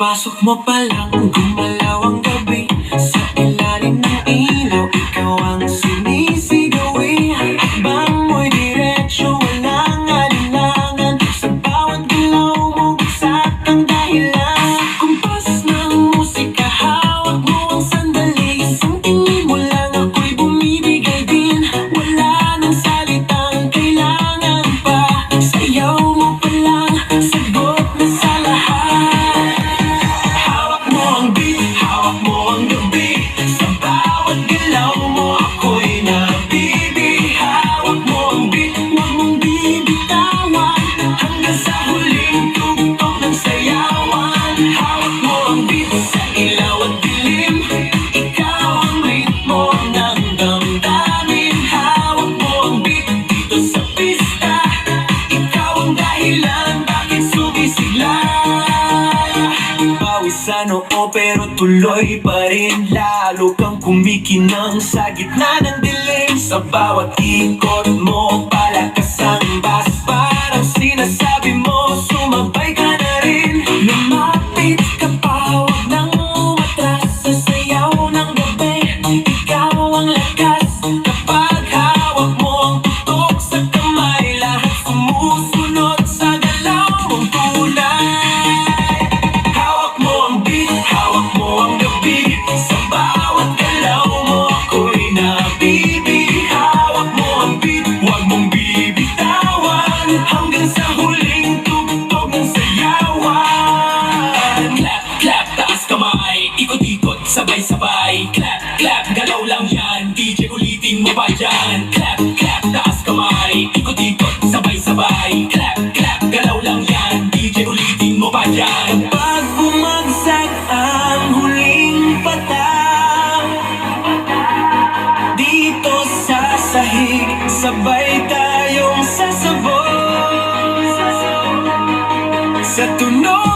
Pagpasok mo pa lang, gumalaw ang gabi. Sa ilalim ng ilaw, ikaw ang sinisigawi. Akbang mo'y diretsyo, walang alinlangan. Sa bawat galaw mo, bagsak ang dahilan. Kumpas ng musika, hawak mo ang sandali. Isang tingin mo lang, ako'y bumibigay din. Wala nang salitang kailangan pa. Sayaw mo pa lang, sagot na sa lahat. Hawak mo ang beat, hawak mo ang gabi. Sa bawat galaw mo, ako'y nabibi. Hawak mo ang beat, huwag mong bibitawan. Hanggang sa huling tugtog ng sayawan. Hawak mo ang beat, sa ilaw at dilim. Ikaw ang ritmo ng damdamin. Hawak mo ang beat, dito sa pista. Ikaw ang dahilan, bakit sumisigla. Pawisan oo pero tuloy pa rin. Lalo kang kumikinang sa gitna ng dilim. Sa bawat ikot mo, palakas ang bass. Parang sinasabi mo, sumabay ka na rin. Lumapit ka pa, huwag nang umatras. Sa sayaw ng gabi, ikaw ang lakas. Kapag hawak mo ang tutok sa kamay, lahat sumusunod sa galaw mong tunay. Hawak mo ang beat, hawak mo ang gabi. Sa bawat galaw mo, ako'y nabibi. Hawak mo ang beat, huwag mong bibitawan. Hanggang sa huling tugtog ng sayawan. Clap, clap, taas kamay. Ikot-ikot, sabay-sabay. Clap, clap, galaw lang yan. DJ ulitin mo pa dyan. Clap, clap, taas kamay. Ikot-ikot, sabay-sabay. Clap, clap, galaw lang yan. DJ ulitin mo pa dyan. Pag bumagsak ang huling patak, dito sa sahig, sabay tayong sasabog. Sa tunog